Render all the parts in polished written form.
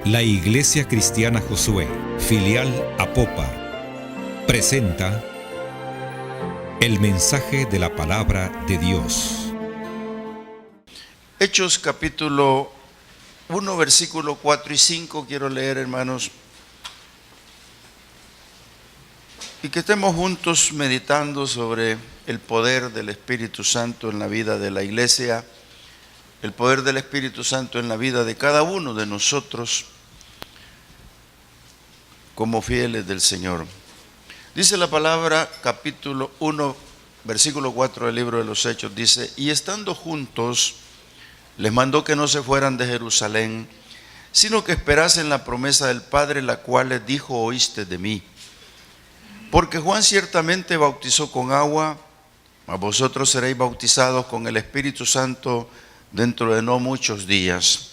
La Iglesia Cristiana Josué, filial Apopa, presenta el mensaje de la palabra de Dios. Hechos capítulo 1, versículo 4 y 5, quiero leer, hermanos, y que estemos juntos meditando sobre el poder del Espíritu Santo en la vida de la iglesia, el poder del Espíritu Santo en la vida de cada uno de nosotros como fieles del Señor. Dice la palabra, capítulo 1, versículo 4 del libro de los Hechos, dice: y estando juntos, les mandó que no se fueran de Jerusalén, sino que esperasen la promesa del Padre, la cual les dijo: oíste de mí. Porque Juan ciertamente bautizó con agua, mas vosotros seréis bautizados con el Espíritu Santo dentro de no muchos días.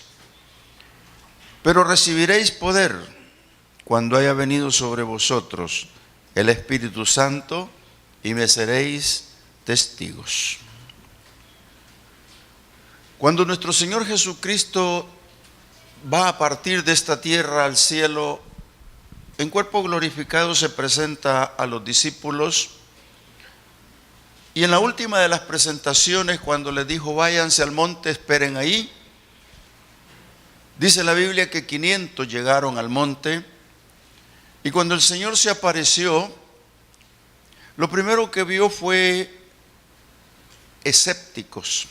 Pero recibiréis poder cuando haya venido sobre vosotros el Espíritu Santo, y me seréis testigos. Cuando nuestro Señor Jesucristo va a partir de esta tierra al cielo, en cuerpo glorificado se presenta a los discípulos, y en la última de las presentaciones, cuando les dijo: váyanse al monte, esperen ahí, dice la Biblia que 500 llegaron al monte, y cuando el Señor se apareció, lo primero que vio fue escépticos,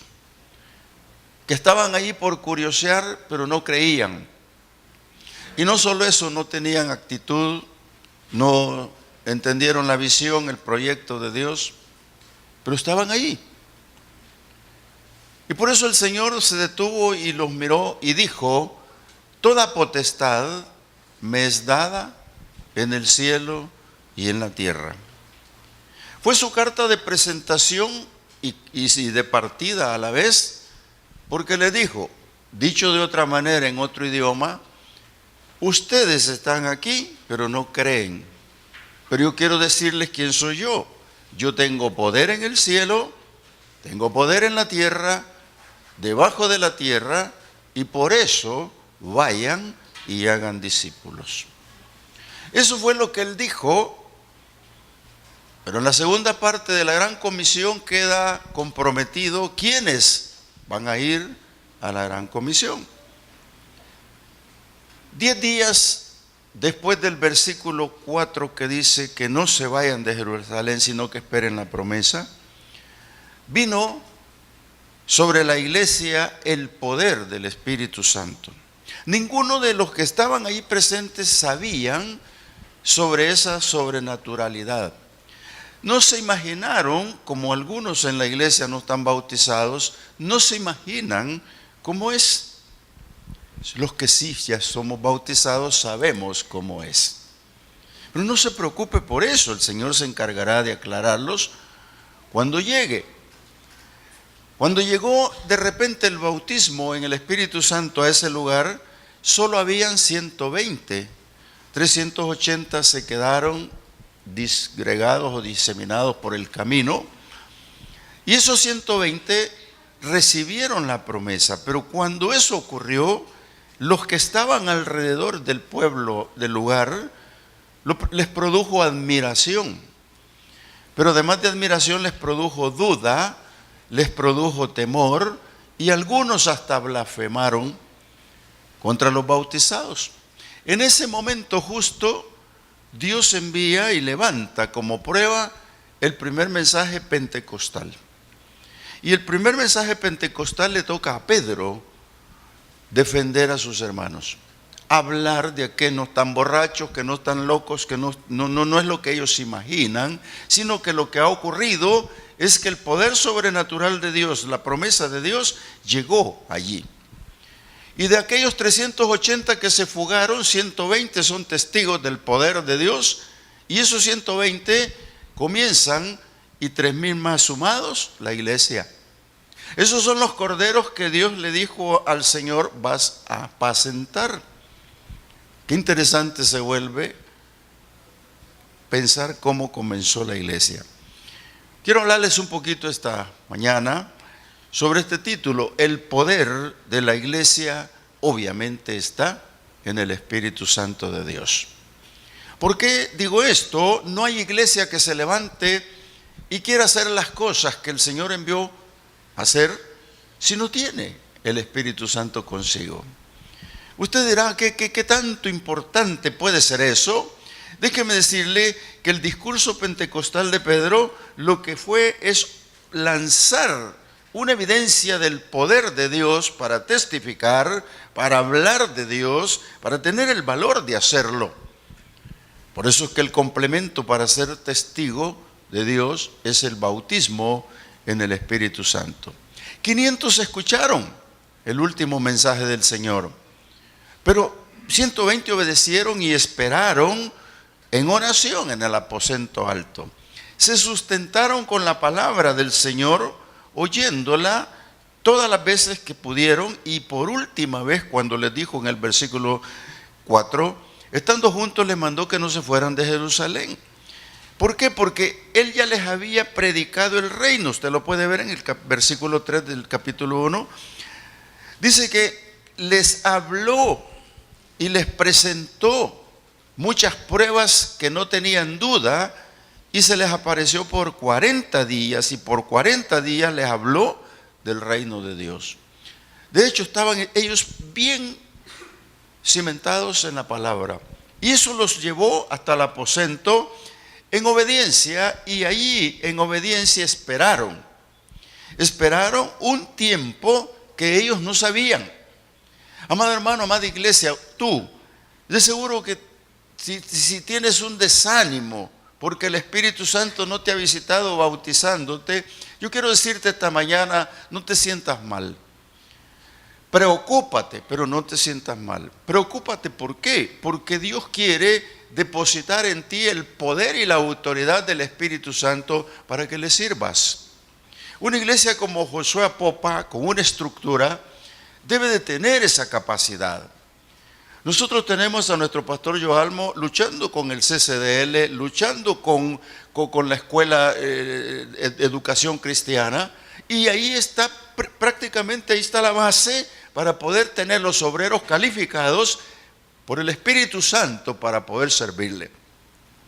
que estaban ahí por curiosear, pero no creían. Y no solo eso, no tenían actitud, no entendieron la visión, el proyecto de Dios, pero estaban ahí. Y por eso el Señor se detuvo y los miró y dijo: toda potestad me es dada en el cielo y en la tierra. Fue su carta de presentación y de partida a la vez, porque le dijo, dicho de otra manera, en otro idioma: ustedes están aquí, pero no creen. Pero yo quiero decirles quién soy yo. Yo tengo poder en el cielo, tengo poder en la tierra, debajo de la tierra, y por eso vayan y hagan discípulos. Eso fue lo que él dijo, pero en la segunda parte de la gran comisión queda comprometido quiénes van a ir a la gran comisión. 10 días después del versículo 4, que dice que no se vayan de Jerusalén, sino que esperen la promesa, vino sobre la iglesia el poder del Espíritu Santo. Ninguno de los que estaban ahí presentes sabían sobre esa sobrenaturalidad. No se imaginaron, como algunos en la iglesia no están bautizados, no se imaginan cómo es. Los que sí ya somos bautizados sabemos cómo es. Pero no se preocupe por eso, el Señor se encargará de aclararlos cuando llegue. Cuando llegó de repente el bautismo en el Espíritu Santo a ese lugar, solo habían 120. 380 se quedaron disgregados o diseminados por el camino, y esos 120 recibieron la promesa. Pero cuando eso ocurrió, los que estaban alrededor del pueblo, del lugar, les produjo admiración. Pero además de admiración les produjo duda, les produjo temor, y algunos hasta blasfemaron contra los bautizados. En ese momento justo, Dios envía y levanta como prueba el primer mensaje pentecostal. Y el primer mensaje pentecostal le toca a Pedro defender a sus hermanos, hablar de que no están borrachos, que no están locos, que no es lo que ellos imaginan, sino que lo que ha ocurrido es que el poder sobrenatural de Dios, la promesa de Dios, llegó allí. Y de aquellos 380 que se fugaron, 120 son testigos del poder de Dios, y esos 120 comienzan, y 3,000 más sumados, la iglesia. Esos son los corderos que Dios le dijo al Señor: vas a apacentar. Qué interesante se vuelve pensar cómo comenzó la iglesia. Quiero hablarles un poquito esta mañana sobre este título: el poder de la iglesia obviamente está en el Espíritu Santo de Dios. ¿Por qué digo esto? No hay iglesia que se levante y quiera hacer las cosas que el Señor envió a hacer si no tiene el Espíritu Santo consigo. Usted dirá, ¿qué tanto importante puede ser eso? Déjeme decirle que el discurso pentecostal de Pedro lo que fue es lanzar una evidencia del poder de Dios para testificar, para hablar de Dios, para tener el valor de hacerlo. Por eso es que el complemento para ser testigo de Dios es el bautismo en el Espíritu Santo. 500 escucharon el último mensaje del Señor, pero 120 obedecieron y esperaron en oración en el aposento alto. Se sustentaron con la palabra del Señor, oyéndola todas las veces que pudieron, y por última vez cuando les dijo en el versículo 4, estando juntos les mandó que no se fueran de Jerusalén. ¿Por qué? Porque Él ya les había predicado el reino. Usted lo puede ver en el versículo 3 del capítulo 1. Dice que les habló y les presentó muchas pruebas que no tenían duda, y se les apareció por 40 días, y por 40 días les habló del reino de Dios. De hecho, estaban ellos bien cimentados en la palabra, y eso los llevó hasta el aposento en obediencia, y allí en obediencia esperaron un tiempo que ellos no sabían. Amado hermano, amada iglesia, tú, de seguro que si tienes un desánimo porque el Espíritu Santo no te ha visitado bautizándote, yo quiero decirte esta mañana, no te sientas mal. Preocúpate, pero no te sientas mal. Preocúpate, ¿por qué? Porque Dios quiere depositar en ti el poder y la autoridad del Espíritu Santo para que le sirvas. Una iglesia como Josué Apopa, con una estructura, debe de tener esa capacidad. Nosotros tenemos a nuestro pastor Joalmo luchando con el CCDL, luchando con la escuela educación cristiana, y ahí está, prácticamente ahí está la base para poder tener los obreros calificados por el Espíritu Santo para poder servirle.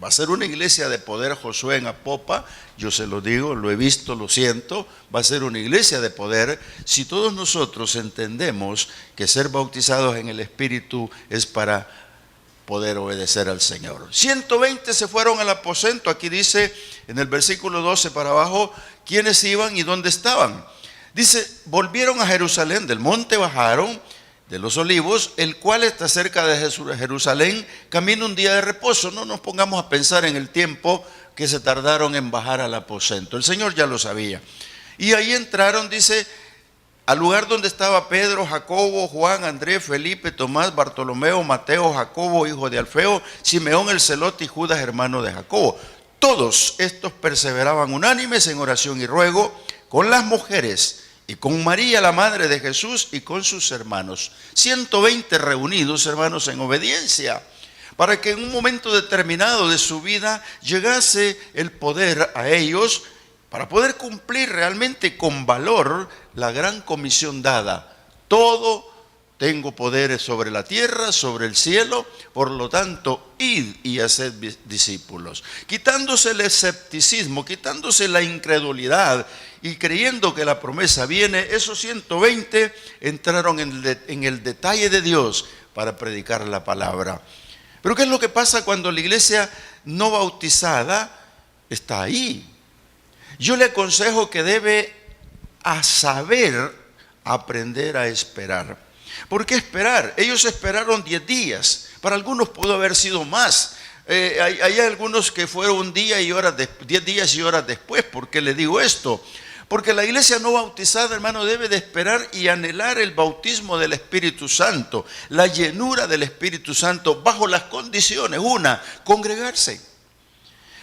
Va a ser una iglesia de poder Josué en Apopa, yo se lo digo, lo he visto, lo siento, va a ser una iglesia de poder si todos nosotros entendemos que ser bautizados en el Espíritu es para poder obedecer al Señor. 120 se fueron al aposento, aquí dice en el versículo 12 para abajo, quiénes iban y dónde estaban. Dice, volvieron a Jerusalén, del monte bajaron, de los Olivos, el cual está cerca de Jerusalén, camino un día de reposo. No nos pongamos a pensar en el tiempo que se tardaron en bajar al aposento. El Señor ya lo sabía. Y ahí entraron, dice, al lugar donde estaba Pedro, Jacobo, Juan, Andrés, Felipe, Tomás, Bartolomeo, Mateo, Jacobo, hijo de Alfeo, Simeón el celote y Judas, hermano de Jacobo. Todos estos perseveraban unánimes en oración y ruego con las mujeres y con María, la madre de Jesús, y con sus hermanos. 120 reunidos, hermanos, en obediencia, para que en un momento determinado de su vida llegase el poder a ellos, para poder cumplir realmente con valor la gran comisión dada. Todo tengo poderes sobre la tierra, sobre el cielo, por lo tanto, id y haced discípulos. Quitándose el escepticismo, quitándose la incredulidad y creyendo que la promesa viene, esos 120 entraron en el detalle de Dios para predicar la palabra. Pero ¿qué es lo que pasa cuando la iglesia no bautizada está ahí? Yo le aconsejo que debe a saber aprender a esperar. ¿Por qué esperar? Ellos esperaron 10 días. Para algunos pudo haber sido más. Hay algunos que fueron un día y horas, 10 días y horas después. ¿Por qué le digo esto? Porque la iglesia no bautizada, hermano, debe de esperar y anhelar el bautismo del Espíritu Santo, la llenura del Espíritu Santo bajo las condiciones. Una, congregarse.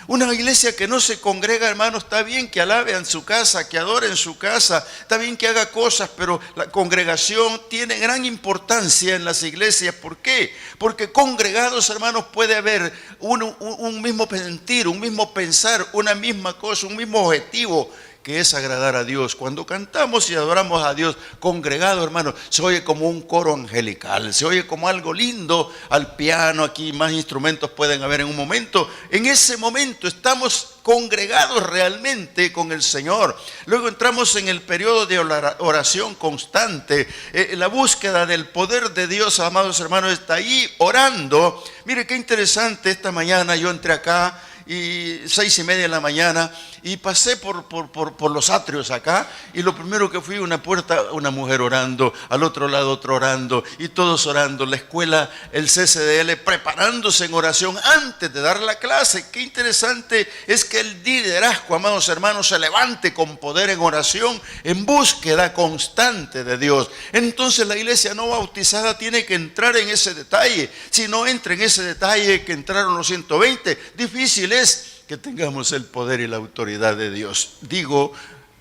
Una iglesia que no se congrega, hermano, está bien que alabe en su casa, que adore en su casa, está bien que haga cosas, pero la congregación tiene gran importancia en las iglesias. ¿Por qué? Porque congregados, hermanos, puede haber un mismo sentir, un mismo pensar, una misma cosa, un mismo objetivo, que es agradar a Dios. Cuando cantamos y adoramos a Dios congregado, hermano, se oye como un coro angelical, se oye como algo lindo al piano. Aquí más instrumentos pueden haber en un momento. En ese momento estamos congregados realmente con el Señor. Luego entramos en el periodo de oración constante. La búsqueda del poder de Dios, amados hermanos, está ahí orando. Mire qué interesante, esta mañana yo entré acá y 6:30 de la mañana y pasé por los atrios acá, y lo primero que fui, una puerta, una mujer orando, al otro lado otro orando, y todos orando. La escuela, el CCDL, preparándose en oración antes de dar la clase. Qué interesante es que el liderazgo, amados hermanos, se levante con poder en oración, en búsqueda constante de Dios. Entonces la iglesia no bautizada tiene que entrar en ese detalle. Si no entra en ese detalle que entraron los 120, difícil es que tengamos el poder y la autoridad de Dios. Digo,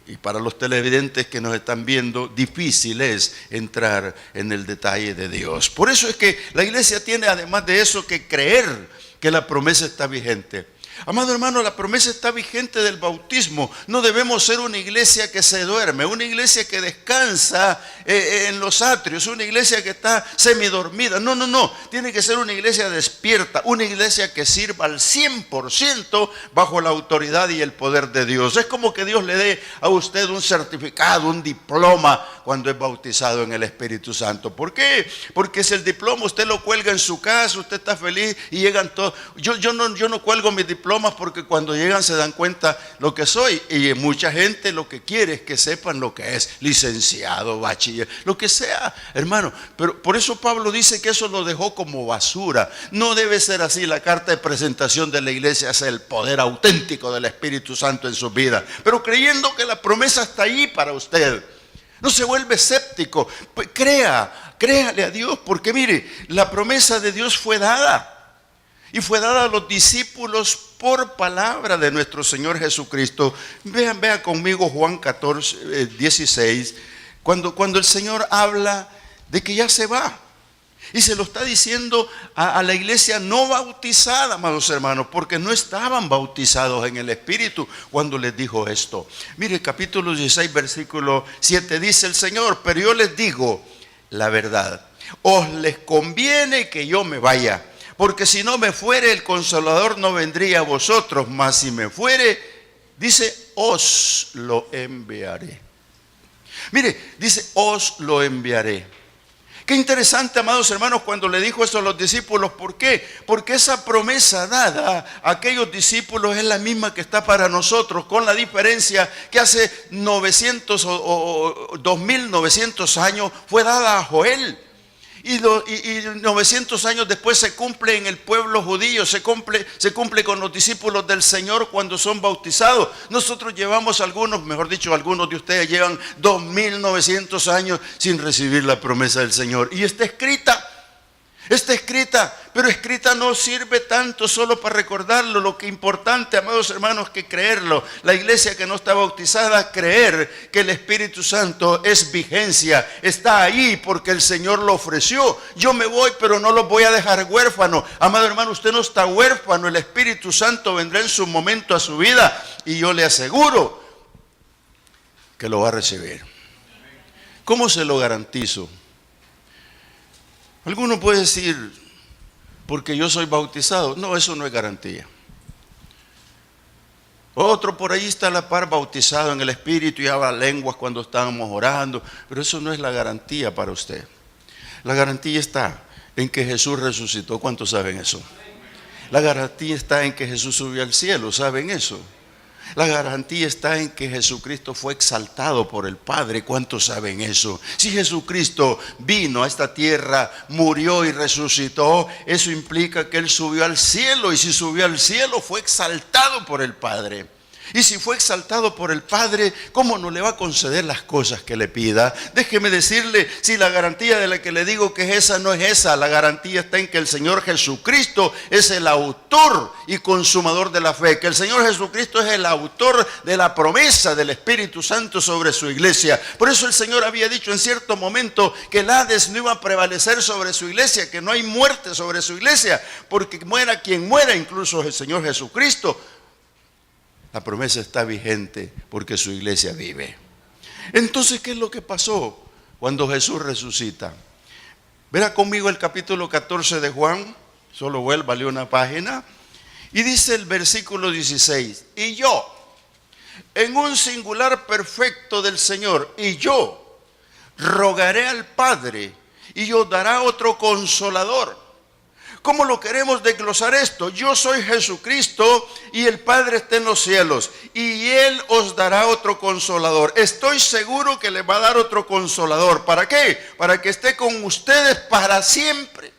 y para los televidentes que nos están viendo, difícil es entrar en el detalle de Dios. Por eso es que la iglesia tiene, además de eso, que creer que la promesa está vigente. Amado hermano, la promesa está vigente del bautismo. No debemos ser una iglesia que se duerme, una iglesia que descansa en los atrios, una iglesia que está semidormida. No. Tiene que ser una iglesia despierta, una iglesia que sirva al 100% bajo la autoridad y el poder de Dios. Es como que Dios le dé a usted un certificado, un diploma cuando es bautizado en el Espíritu Santo. ¿Por qué? Porque si el diploma usted lo cuelga en su casa, usted está feliz y llegan todos. Yo no cuelgo mis diplomas porque cuando llegan se dan cuenta lo que soy, y mucha gente lo que quiere es que sepan lo que es licenciado, bachiller, lo que sea, hermano. Pero por eso Pablo dice que eso lo dejó como basura. No debe ser así. La carta de presentación de la iglesia es el poder auténtico del Espíritu Santo en su vida, pero creyendo que la promesa está ahí para usted. No se vuelve escéptico, pues créale a Dios, porque mire, la promesa de Dios fue dada. Y fue dada a los discípulos por palabra de nuestro Señor Jesucristo. Vean conmigo Juan 14, 16, cuando el Señor habla de que ya se va. Y se lo está diciendo a la iglesia no bautizada, amados hermanos, porque no estaban bautizados en el Espíritu cuando les dijo esto. Mire, capítulo 16, versículo 7, dice el Señor: pero yo les digo la verdad, os les conviene que yo me vaya. Porque si no me fuere, el Consolador no vendría a vosotros, mas si me fuere, dice, os lo enviaré. Mire, dice, os lo enviaré. Qué interesante, amados hermanos, cuando le dijo eso a los discípulos. ¿Por qué? Porque esa promesa dada a aquellos discípulos es la misma que está para nosotros, con la diferencia que hace 900 o 2900 años fue dada a Joel. Y 900 años después se cumple en el pueblo judío, se cumple con los discípulos del Señor cuando son bautizados. Nosotros llevamos algunos de ustedes llevan 2900 años sin recibir la promesa del Señor. Y está escrita, pero escrita no sirve tanto solo para recordarlo. Lo que es importante, amados hermanos, que creerlo. La iglesia que no está bautizada, creer que el Espíritu Santo es vigencia, está ahí porque el Señor lo ofreció. Yo me voy, pero no los voy a dejar huérfano. Amado hermano, usted no está huérfano. El Espíritu Santo vendrá en su momento a su vida, y yo le aseguro que lo va a recibir. ¿Cómo se lo garantizo? Alguno puede decir, porque yo soy bautizado. No, eso no es garantía. Otro por ahí está a la par, bautizado en el Espíritu y habla lenguas cuando estábamos orando, pero eso no es la garantía para usted. La garantía está en que Jesús resucitó. ¿Cuántos saben eso? La garantía está en que Jesús subió al cielo. ¿Saben eso? La garantía está en que Jesucristo fue exaltado por el Padre. ¿Cuántos saben eso? Si Jesucristo vino a esta tierra, murió y resucitó, eso implica que Él subió al cielo. Y si subió al cielo, fue exaltado por el Padre. Y si fue exaltado por el Padre, ¿cómo no le va a conceder las cosas que le pida? Déjeme decirle, si la garantía de la que le digo que es esa, no es esa. La garantía está en que el Señor Jesucristo es el autor y consumador de la fe. Que el Señor Jesucristo es el autor de la promesa del Espíritu Santo sobre su iglesia. Por eso el Señor había dicho en cierto momento que el Hades no iba a prevalecer sobre su iglesia, que no hay muerte sobre su iglesia, porque muera quien muera, incluso el Señor Jesucristo. La promesa está vigente porque su iglesia vive. Entonces, ¿qué es lo que pasó cuando Jesús resucita? Verá conmigo el capítulo 14 de Juan, solo vuélvale una página, y dice el versículo 16, y yo, en un singular perfecto del Señor, y yo rogaré al Padre, y os dará otro consolador. ¿Cómo lo queremos desglosar esto? Yo soy Jesucristo y el Padre está en los cielos y Él os dará otro consolador. Estoy seguro que le va a dar otro consolador. ¿Para qué? Para que esté con ustedes para siempre.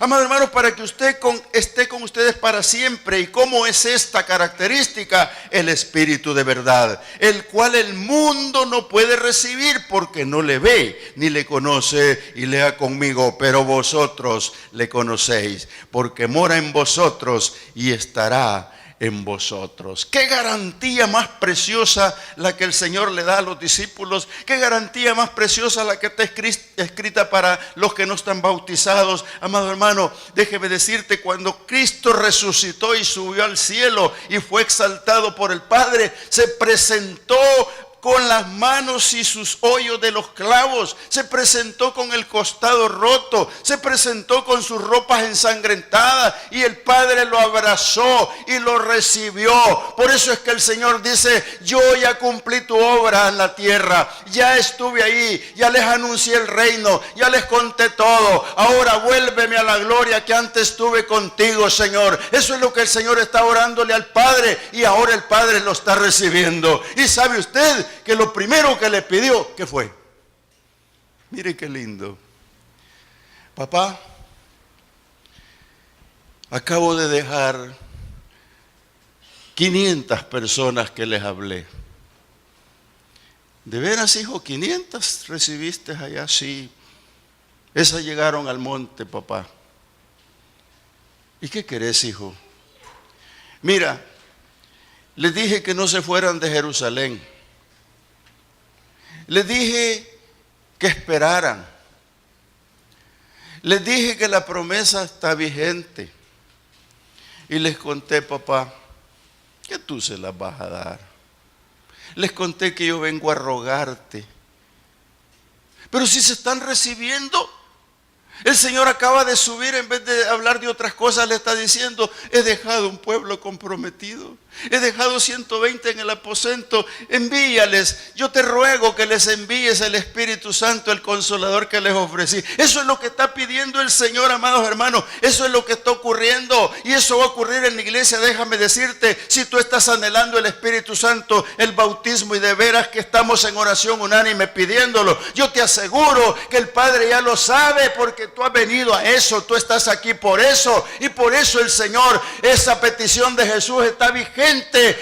Amados hermanos, para que usted esté con ustedes para siempre. ¿Y cómo es esta característica? El Espíritu de verdad, el cual el mundo no puede recibir porque no le ve ni le conoce. Y lea conmigo, pero vosotros le conocéis porque mora en vosotros y estará en vosotros. Qué garantía más preciosa la que el Señor le da a los discípulos. Qué garantía más preciosa la que está escrita para los que no están bautizados. Amado hermano, déjeme decirte, cuando Cristo resucitó y subió al cielo y fue exaltado por el Padre, se presentó con las manos y sus hoyos de los clavos, se presentó con el costado roto, se presentó con sus ropas ensangrentadas y el Padre lo abrazó y lo recibió. Por eso es que el Señor dice, yo ya cumplí tu obra en la tierra, ya estuve ahí, ya les anuncié el reino, ya les conté todo, ahora vuélveme a la gloria que antes tuve contigo, Señor. Eso es lo que el Señor está orándole al Padre y ahora el Padre lo está recibiendo. Y sabe usted que lo primero que le pidió, ¿qué fue? Mire qué lindo. Papá, acabo de dejar 500 personas que les hablé. ¿De veras, hijo? 500 recibiste allá, sí. Esas llegaron al monte, papá. ¿Y qué querés, hijo? Mira, les dije que no se fueran de Jerusalén. Les dije que esperaran. Les dije que la promesa está vigente. Y les conté, papá, que tú se las vas a dar. Les conté que yo vengo a rogarte. Pero si se están recibiendo, el Señor acaba de subir, en vez de hablar de otras cosas, le está diciendo, he dejado un pueblo comprometido. He dejado 120 en el aposento, envíales. Yo te ruego que les envíes el Espíritu Santo, el Consolador que les ofrecí. Eso es lo que está pidiendo el Señor, amados hermanos. Eso es lo que está ocurriendo y eso va a ocurrir en la iglesia. Déjame decirte, si tú estás anhelando el Espíritu Santo, el bautismo, y de veras que estamos en oración unánime pidiéndolo, yo te aseguro que el Padre ya lo sabe porque tú has venido a eso, tú estás aquí por eso. Y por eso el Señor, esa petición de Jesús está vigente.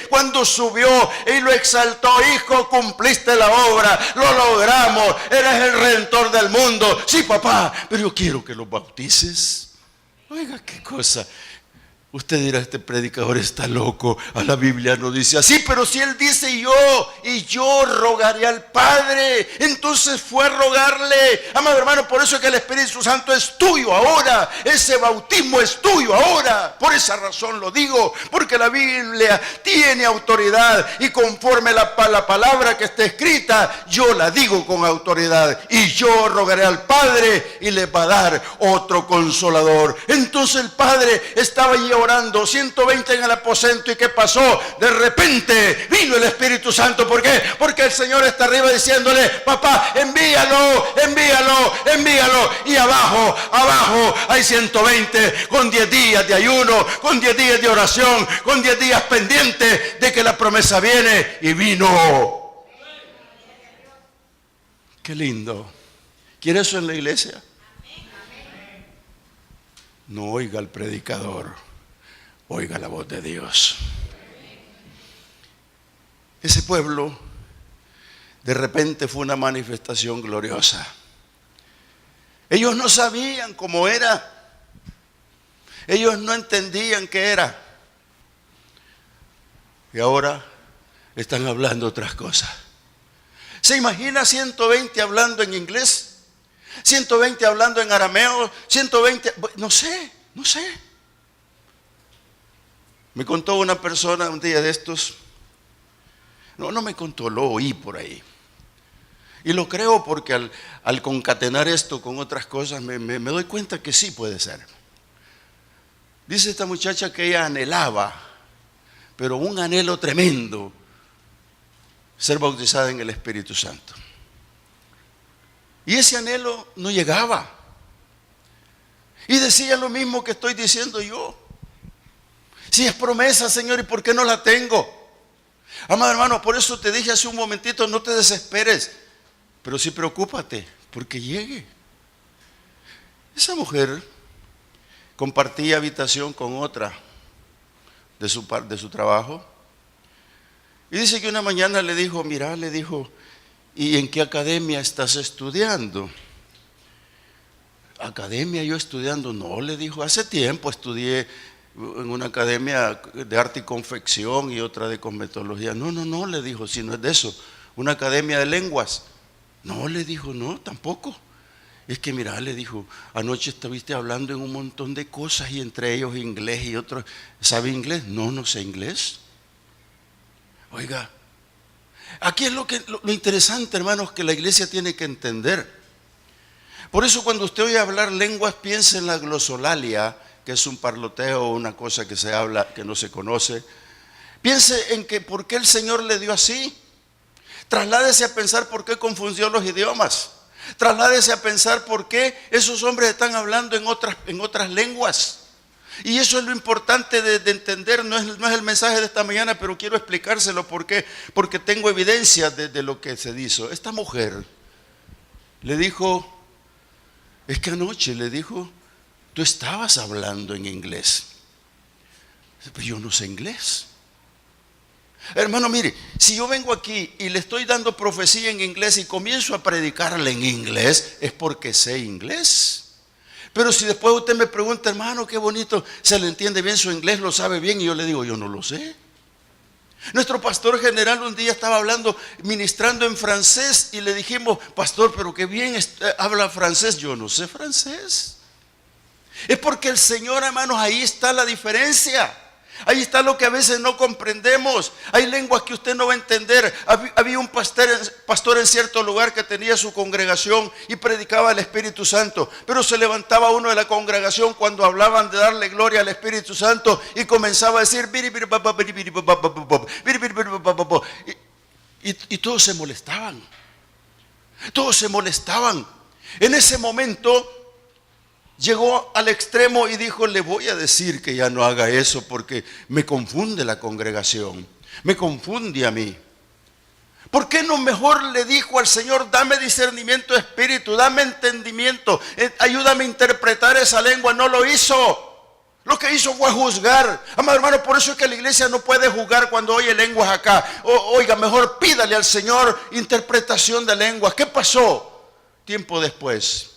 Cuando subió y lo exaltó, hijo, cumpliste la obra, lo logramos, eres el redentor del mundo. Sí, papá, pero yo quiero que los bautices. Oiga, qué cosa. Usted dirá, este predicador está loco, a la Biblia no dice así, pero si él dice y yo rogaré al Padre, entonces fue a rogarle. Amado hermano, por eso es que el Espíritu Santo es tuyo ahora, ese bautismo es tuyo ahora. Por esa razón lo digo, porque la Biblia tiene autoridad y conforme la palabra que está escrita, yo la digo con autoridad. Y yo rogaré al Padre y le va a dar otro consolador. Entonces el Padre estaba allí orando, 120 en el aposento. ¿Y qué pasó? De repente vino el Espíritu Santo. ¿Por qué? Porque el Señor está arriba diciéndole, papá, envíalo, envíalo, envíalo. Y abajo hay 120 con 10 días de ayuno, con 10 días de oración, con 10 días pendientes de que la promesa viene. Y vino. Qué lindo. ¿Quiere eso en la iglesia? No oiga al predicador, oiga la voz de Dios. Ese pueblo de repente fue una manifestación gloriosa. Ellos no sabían cómo era. Ellos no entendían qué era. Y ahora están hablando otras cosas. ¿Se imagina 120 hablando en inglés? 120 hablando en arameo, 120, no sé. Me contó una persona un día de estos No me contó, lo oí por ahí. Y lo creo porque al concatenar esto con otras cosas me doy cuenta que sí puede ser. Dice esta muchacha que ella anhelaba, pero un anhelo tremendo, ser bautizada en el Espíritu Santo. Y ese anhelo no llegaba. Y decía lo mismo que estoy diciendo yo. Si es promesa, Señor, ¿y por qué no la tengo? Amado hermano, por eso te dije hace un momentito, no te desesperes, pero sí preocúpate, porque llegue. Esa mujer compartía habitación con otra de su trabajo. Y dice que una mañana le dijo, mira, le dijo, ¿y en qué academia estás estudiando? ¿Academia yo estudiando? No, le dijo, hace tiempo estudié en una academia de arte y confección y otra de cosmetología. No, le dijo, si no es de eso, una academia de lenguas. No, le dijo, no, tampoco. Es que mira, le dijo, anoche estuviste hablando en un montón de cosas y entre ellos inglés y otros. ¿Sabe inglés? No sé inglés. Oiga, aquí es lo interesante, hermanos, que la iglesia tiene que entender. Por eso cuando usted oye hablar lenguas, piense en la glosolalia, que es un parloteo, una cosa que se habla, que no se conoce. Piense en que por qué el Señor le dio así. Trasládese a pensar por qué confundió los idiomas. Trasládese a pensar por qué esos hombres están hablando en otras lenguas. Y eso es lo importante de entender, no es el mensaje de esta mañana, pero quiero explicárselo porque tengo evidencia de lo que se dijo. Esta mujer le dijo, es que anoche le dijo, tú estabas hablando en inglés. Pero yo no sé inglés. Hermano, mire, si yo vengo aquí y le estoy dando profecía en inglés y comienzo a predicarle en inglés, es porque sé inglés. Pero si después usted me pregunta, hermano, qué bonito, se le entiende bien su inglés, lo sabe bien, y yo le digo, yo no lo sé. Nuestro pastor general un día estaba ministrando en francés y le dijimos, pastor, pero qué bien habla francés. Yo no sé francés. Es porque el Señor, hermanos, ahí está la diferencia. Ahí está lo que a veces no comprendemos. Hay lenguas que usted no va a entender. Había un pastor en cierto lugar que tenía su congregación y predicaba el Espíritu Santo. Pero se levantaba uno de la congregación cuando hablaban de darle gloria al Espíritu Santo y comenzaba a decir y todos se molestaban. Todos se molestaban. En ese momento llegó al extremo y dijo, le voy a decir que ya no haga eso porque me confunde la congregación, me confunde a mí. ¿Por qué no mejor le dijo al Señor, dame discernimiento de espíritu, dame entendimiento, ayúdame a interpretar esa lengua? No lo hizo. Lo que hizo fue juzgar. Amado hermano, por eso es que la iglesia no puede juzgar cuando oye lenguas acá. Oiga, mejor pídale al Señor interpretación de lenguas. ¿Qué pasó? Tiempo después,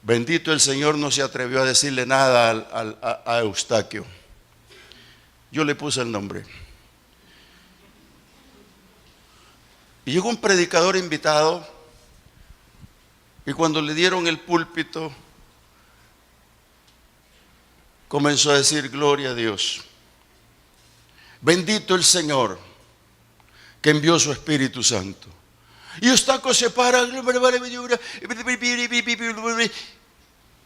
bendito el Señor, no se atrevió a decirle nada a Eustaquio. Yo le puse el nombre. Y llegó un predicador invitado y cuando le dieron el púlpito comenzó a decir, gloria a Dios. Bendito el Señor que envió su Espíritu Santo. Y Eustaquio se para.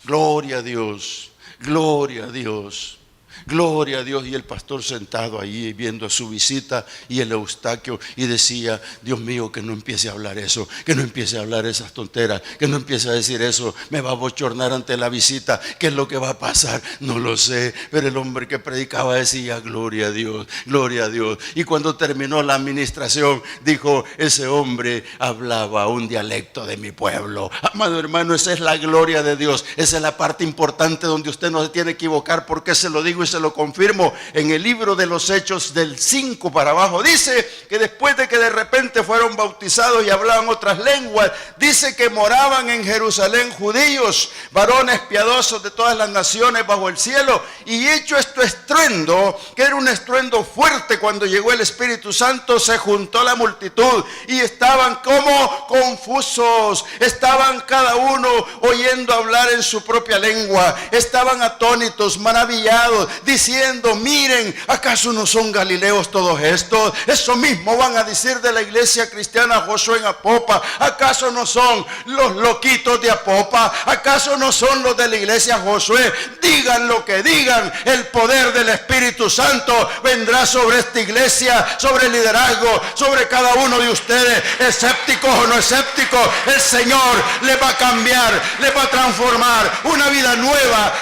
Gloria a Dios, gloria a Dios, gloria a Dios. Y el pastor sentado allí viendo a su visita y el Eustaquio y decía, Dios mío, que no empiece a hablar eso, que no empiece a hablar esas tonteras, que no empiece a decir eso, me va a bochornar ante la visita. ¿Qué es lo que va a pasar? No lo sé, pero el hombre que predicaba decía, gloria a Dios, gloria a Dios. Y cuando terminó la administración dijo, ese hombre hablaba un dialecto de mi pueblo. Amado hermano, esa es la gloria de Dios, esa es la parte importante donde usted no se tiene que equivocar. Porque se lo digo y se lo confirmo, en el libro de los Hechos del 5 para abajo, dice que después de que de repente fueron bautizados y hablaban otras lenguas, dice que moraban en Jerusalén judíos, varones piadosos de todas las naciones bajo el cielo, y hecho este estruendo, que era un estruendo fuerte cuando llegó el Espíritu Santo, se juntó la multitud y estaban como confusos, estaban cada uno oyendo hablar en su propia lengua, estaban atónitos, maravillados. diciendo: miren, ¿acaso no son galileos todos estos? Eso mismo van a decir de la iglesia cristiana Josué en Apopa. ¿Acaso no son los loquitos de Apopa? ¿Acaso no son los de la iglesia Josué? Digan lo que digan, el poder del Espíritu Santo vendrá sobre esta iglesia, sobre el liderazgo, sobre cada uno de ustedes, escépticos o no escépticos. El Señor le va a cambiar, le va a transformar. Una vida nueva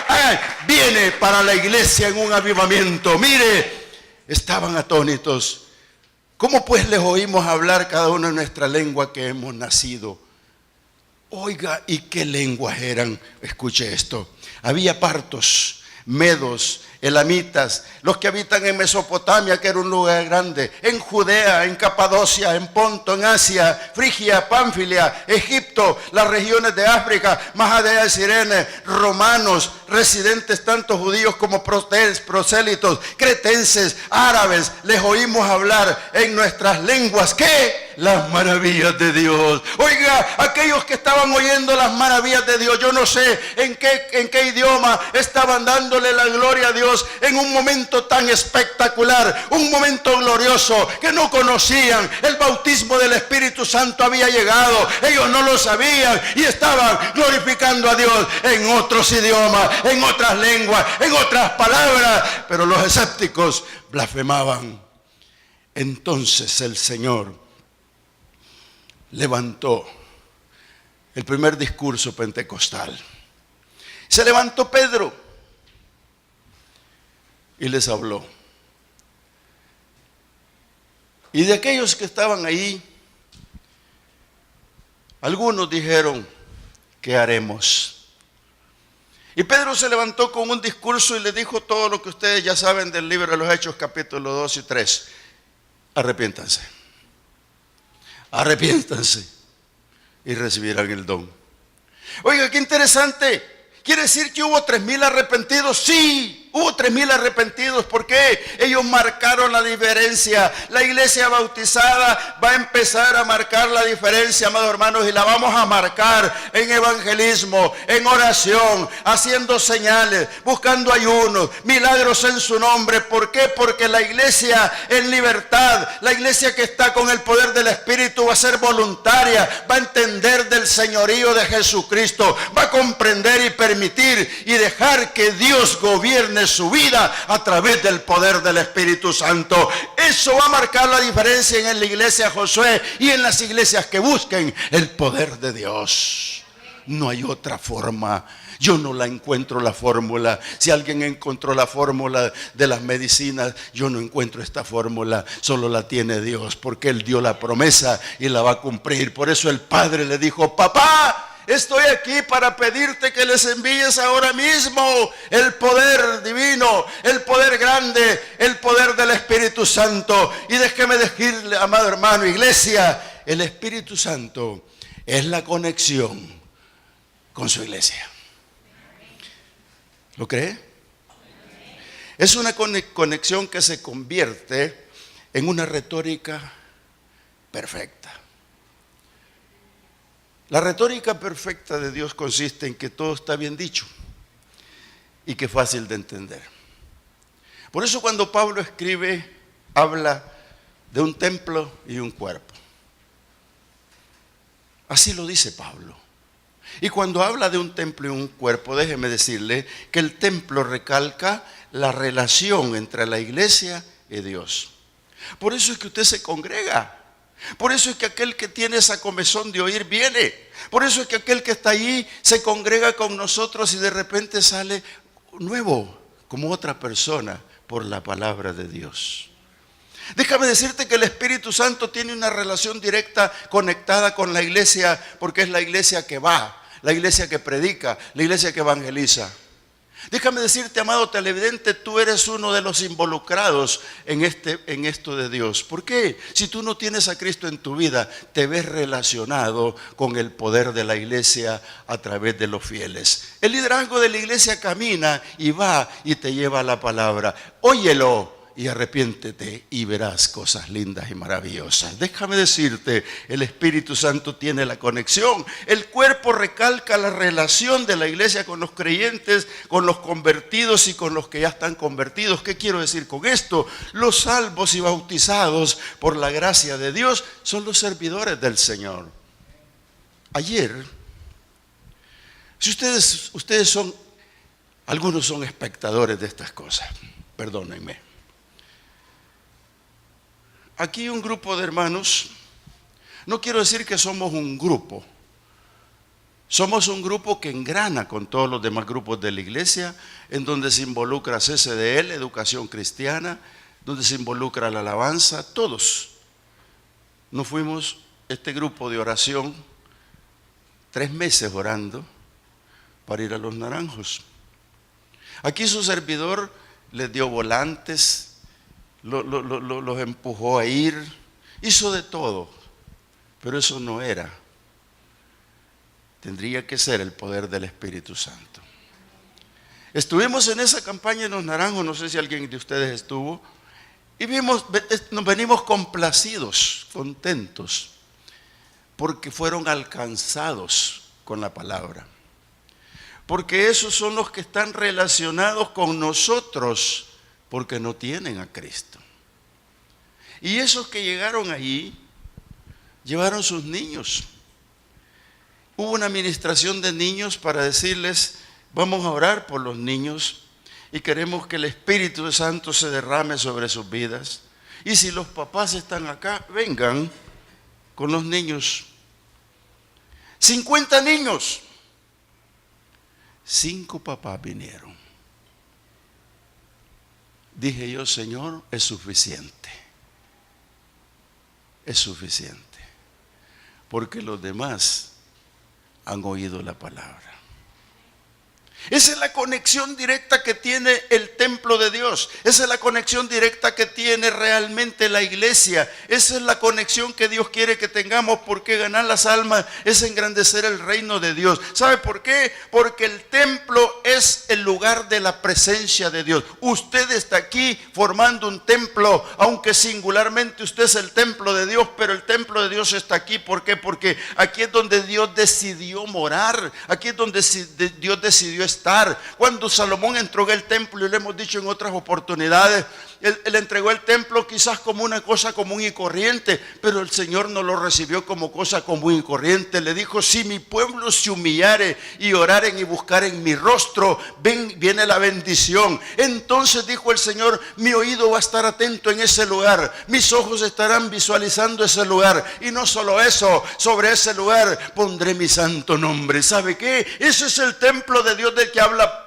viene para la iglesia en un avivamiento. Mire, estaban atónitos. ¿Cómo pues les oímos hablar cada uno en nuestra lengua que hemos nacido? Oiga, ¿y qué lenguas eran? Escuche esto. Había partos, medos, elamitas, los que habitan en Mesopotamia, que era un lugar grande, en Judea, en Capadocia, en Ponto, en Asia, Frigia, Pánfilia, Egipto, las regiones de África, más allá de Cirene, romanos, residentes tanto judíos como prosélitos, cretenses, árabes. Les oímos hablar en nuestras lenguas, ¿qué? Las maravillas de Dios. Oiga, aquellos que estaban oyendo las maravillas de Dios, yo no sé en qué idioma estaban dándole la gloria a Dios en un momento tan espectacular, un momento glorioso que no conocían. El bautismo del Espíritu Santo había llegado, ellos no lo sabían y estaban glorificando a Dios en otros idiomas, en otras lenguas, en otras palabras, pero los escépticos blasfemaban. Entonces el Señor levantó el primer discurso pentecostal. Se levantó Pedro y les habló. Y de aquellos que estaban ahí, algunos dijeron: ¿qué haremos? Y Pedro se levantó con un discurso y le dijo todo lo que ustedes ya saben del libro de los Hechos, capítulo 2 y 3. Arrepiéntanse. Arrepiéntanse y recibirán el don. Oiga, qué interesante. ¿Quiere decir que hubo 3,000 arrepentidos? Sí, hubo 3,000 arrepentidos. ¿Por qué? Ellos marcaron la diferencia. La iglesia bautizada va a empezar a marcar la diferencia, amados hermanos, y la vamos a marcar en evangelismo, en oración, haciendo señales, buscando ayunos, milagros en su nombre. ¿Por qué? Porque la iglesia en libertad, la iglesia que está con el poder del Espíritu, va a ser voluntaria, va a entender del señorío de Jesucristo, va a comprender y permitir y dejar que Dios gobierne su vida a través del poder del Espíritu Santo. Eso va a marcar la diferencia en la iglesia Josué y en las iglesias que busquen el poder de Dios. No hay otra forma. Yo no la encuentro la fórmula. Si alguien encontró la fórmula de las medicinas, yo no encuentro esta fórmula. Solo la tiene Dios, porque Él dio la promesa y la va a cumplir. Por eso el Padre le dijo: papá, estoy aquí para pedirte que les envíes ahora mismo el poder divino, el poder grande, el poder del Espíritu Santo. Y déjeme decirle, amado hermano, iglesia, el Espíritu Santo es la conexión con su iglesia. ¿Lo cree? Es una conexión que se convierte en una retórica perfecta. La retórica perfecta de Dios consiste en que todo está bien dicho y que es fácil de entender. Por eso cuando Pablo escribe, habla de un templo y un cuerpo. Así lo dice Pablo. Y cuando habla de un templo y un cuerpo, déjeme decirle que el templo recalca la relación entre la iglesia y Dios. Por eso es que usted se congrega. Por eso es que aquel que tiene esa comezón de oír viene. Por eso es que aquel que está allí se congrega con nosotros y de repente sale nuevo, como otra persona, por la palabra de Dios. Déjame decirte que el Espíritu Santo tiene una relación directa conectada con la iglesia, porque es la iglesia que va, la iglesia que predica, la iglesia que evangeliza. Déjame decirte, amado televidente, tú eres uno de los involucrados en esto de Dios. ¿Por qué? Si tú no tienes a Cristo en tu vida, te ves relacionado con el poder de la iglesia a través de los fieles. El liderazgo de la iglesia camina y va y te lleva a la palabra. Óyelo y arrepiéntete y verás cosas lindas y maravillosas. Déjame decirte, el Espíritu Santo tiene la conexión. El cuerpo recalca la relación de la iglesia con los creyentes, con los convertidos y con los que ya están convertidos. ¿Qué quiero decir con esto? Los salvos y bautizados por la gracia de Dios son los servidores del Señor. Ayer, si ustedes son, algunos son espectadores de estas cosas, perdónenme. Aquí un grupo de hermanos, no quiero decir que somos un grupo, somos un grupo que engrana con todos los demás grupos de la iglesia, en donde se involucra CCDL, Educación Cristiana, donde se involucra la alabanza, todos. Nos fuimos, este grupo de oración, 3 meses orando para ir a Los Naranjos. Aquí su servidor les dio volantes, los empujó a ir, hizo de todo, pero eso no era. Tendría que ser el poder del Espíritu Santo. Estuvimos en esa campaña en Los Naranjos, no sé si alguien de ustedes estuvo, y nos venimos complacidos, contentos, porque fueron alcanzados con la palabra. Porque esos son los que están relacionados con nosotros, porque no tienen a Cristo. Y esos que llegaron allí, llevaron sus niños. Hubo una administración de niños para decirles, vamos a orar por los niños y queremos que el Espíritu Santo se derrame sobre sus vidas. Y si los papás están acá, vengan con los niños. 50 niños. 5 papás vinieron. Dije yo, Señor, es suficiente. Es suficiente. Porque los demás han oído la palabra. Esa es la conexión directa que tiene el templo de Dios. Esa es la conexión directa que tiene realmente la iglesia. Esa es la conexión que Dios quiere que tengamos, porque ganar las almas es engrandecer el reino de Dios. ¿Sabe por qué? Porque el templo es el lugar de la presencia de Dios. Usted está aquí formando un templo, aunque singularmente usted es el templo de Dios, pero el templo de Dios está aquí. ¿Por qué? Porque aquí es donde Dios decidió morar. Aquí es donde Dios decidió estar. Cuando Salomón entregó el templo, y lo hemos dicho en otras oportunidades, él entregó el templo quizás como una cosa común y corriente, pero el Señor no lo recibió como cosa común y corriente. Le dijo, si mi pueblo se humillare y oraren y buscaren mi rostro, viene la bendición. Entonces dijo el Señor, mi oído va a estar atento en ese lugar, mis ojos estarán visualizando ese lugar, y no solo eso, sobre ese lugar pondré mi santo nombre. ¿Sabe qué? Ese es el templo de Dios del que habla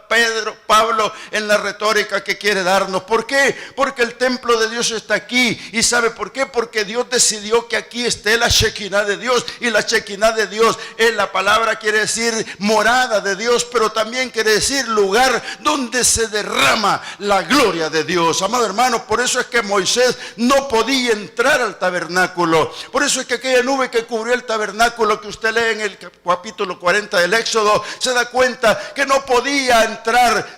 Pablo en la retórica que quiere darnos. ¿Por qué? Porque el templo de Dios está aquí. ¿Y sabe por qué? Porque Dios decidió que aquí esté la Shekinah de Dios. Y la Shekinah de Dios, en la palabra quiere decir morada de Dios, pero también quiere decir lugar donde se derrama la gloria de Dios. Amado hermano, por eso es que Moisés no podía entrar al tabernáculo. Por eso es que aquella nube que cubrió el tabernáculo, que usted lee en el capítulo 40 del Éxodo, se da cuenta que no podía entrar,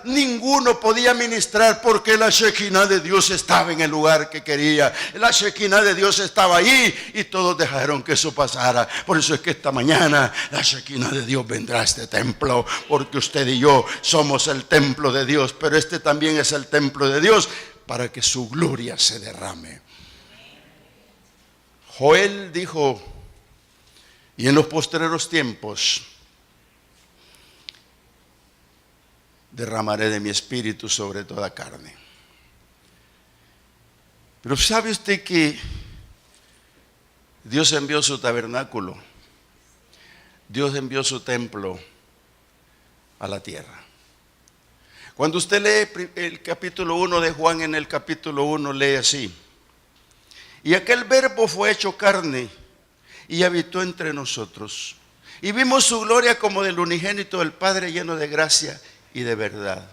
ninguno podía ministrar, porque la Shekinah de Dios estaba en el lugar que quería. La Shekinah de Dios estaba ahí y todos dejaron que eso pasara. Por eso es que esta mañana la Shekinah de Dios vendrá a este templo, porque usted y yo somos el templo de Dios, pero este también es el templo de Dios para que su gloria se derrame. Joel dijo, y en los postreros tiempos derramaré de mi espíritu sobre toda carne. Pero ¿sabe usted que Dios envió su tabernáculo? Dios envió su templo a la tierra. Cuando usted lee el capítulo 1 de Juan, en el capítulo 1 lee así: y aquel verbo fue hecho carne y habitó entre nosotros, y vimos su gloria como del unigénito del Padre, lleno de gracia y de verdad.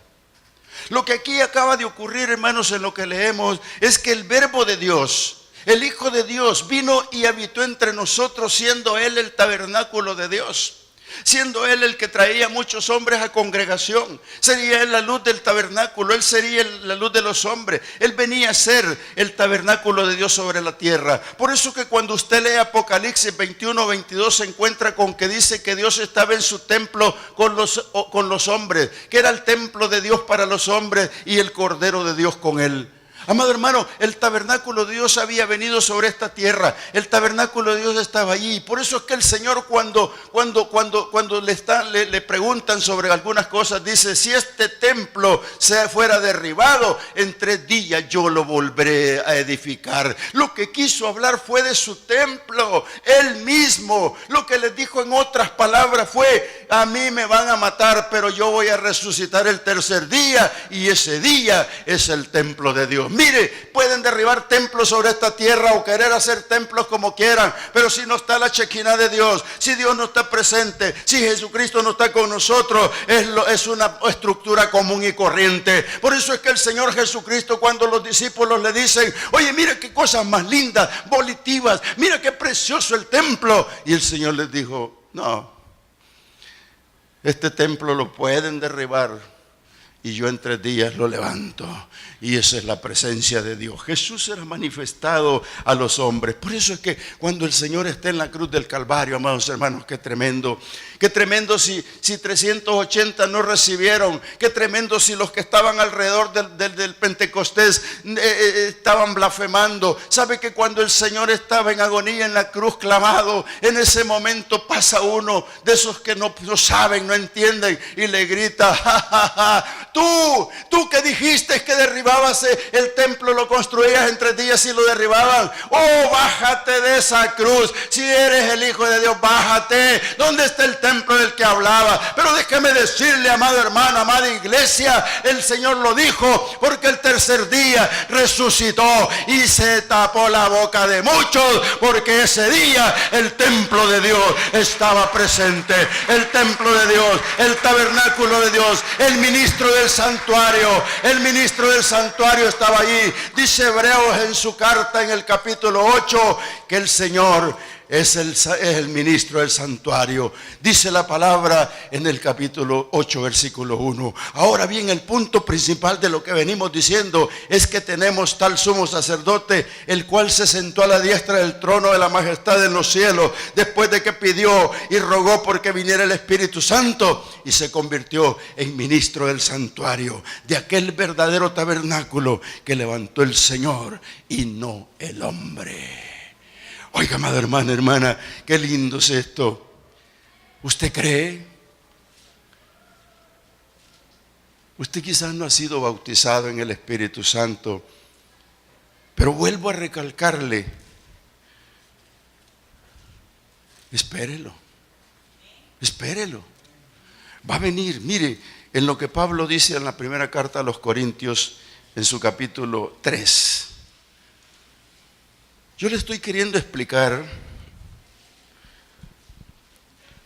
Lo que aquí acaba de ocurrir, hermanos, en lo que leemos, es que el verbo de Dios, el Hijo de Dios, vino y habitó entre nosotros, siendo Él el tabernáculo de Dios. siendo Él el que traía muchos hombres a congregación. Sería Él la luz del tabernáculo, Él sería la luz de los hombres. Él venía a ser el tabernáculo de Dios sobre la tierra. Por eso que cuando usted lee Apocalipsis 21-22 se encuentra con que dice que Dios estaba en su templo con los hombres, que era el templo de Dios para los hombres y el Cordero de Dios con Él. Amado hermano, el tabernáculo de Dios había venido sobre esta tierra. El tabernáculo de Dios estaba allí. Por eso es que el Señor cuando le preguntan sobre algunas cosas, dice: si este templo fuera derribado, en 3 días yo lo volveré a edificar. Lo que quiso hablar fue de su templo, Él mismo. Lo que les dijo en otras palabras fue: a mí me van a matar, pero yo voy a resucitar el tercer día, y ese día es el templo de Dios. Mire, pueden derribar templos sobre esta tierra o querer hacer templos como quieran, pero si no está la Shekinah de Dios, si Dios no está presente, si Jesucristo no está con nosotros, es una estructura común y corriente. Por eso es que el Señor Jesucristo, cuando los discípulos le dicen: oye, mira qué cosas más lindas, volitivas, mira qué precioso el templo, y el Señor les dijo: no, este templo lo pueden derribar y yo en 3 días lo levanto. Y esa es la presencia de Dios. Jesús era manifestado a los hombres. Por eso es que cuando el Señor está en la cruz del Calvario, amados hermanos, qué tremendo si 380 no recibieron. Qué tremendo si los que estaban alrededor del Pentecostés estaban blasfemando. ¿Sabe que cuando el Señor estaba en agonía en la cruz clavado, en ese momento pasa uno de esos que no saben, no entienden, y le grita: ¡ja, ja, ja! Tú que dijiste que derribabas el templo, lo construías en 3 días y lo derribaban. Oh, bájate de esa cruz. Si eres el Hijo de Dios, bájate. ¿Dónde está el templo del que hablaba? Pero déjeme decirle, amado hermano, amada iglesia, el Señor lo dijo porque el tercer día resucitó y se tapó la boca de muchos, porque ese día el templo de Dios estaba presente. El templo de Dios, el tabernáculo de Dios, el ministro del santuario, estaba allí. Dice Hebreos en su carta en el capítulo 8 que el Señor es el ministro del santuario. Dice la palabra en el capítulo 8, versículo 1. Ahora bien, el punto principal de lo que venimos diciendo es que tenemos tal sumo sacerdote, el cual se sentó a la diestra del trono de la majestad en los cielos, después de que pidió y rogó porque viniera el Espíritu Santo, y se convirtió en ministro del santuario, de aquel verdadero tabernáculo que levantó el Señor y no el hombre. Oiga, amado hermano, hermana, qué lindo es esto. ¿Usted cree? Usted quizás no ha sido bautizado en el Espíritu Santo, pero vuelvo a recalcarle: espérelo, va a venir. Mire, en lo que Pablo dice en la primera carta a los Corintios, en su capítulo 3, yo le estoy queriendo explicar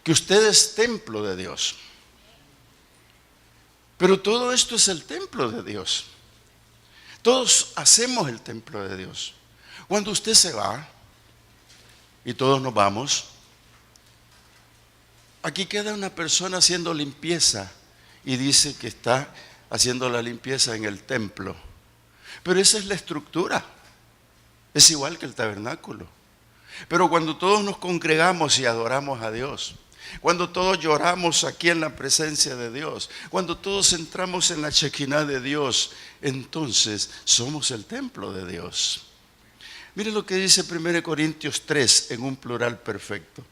que usted es templo de Dios. Pero todo esto es el templo de Dios. Todos hacemos el templo de Dios. Cuando usted se va, y todos nos vamos, aquí queda una persona haciendo limpieza y dice que está haciendo la limpieza en el templo. Pero esa es la estructura. Es igual que el tabernáculo. Pero cuando todos nos congregamos y adoramos a Dios, cuando todos lloramos aquí en la presencia de Dios, cuando todos entramos en la Shekinah de Dios, entonces somos el templo de Dios. Mire lo que dice 1 Corintios 3 en un plural perfecto.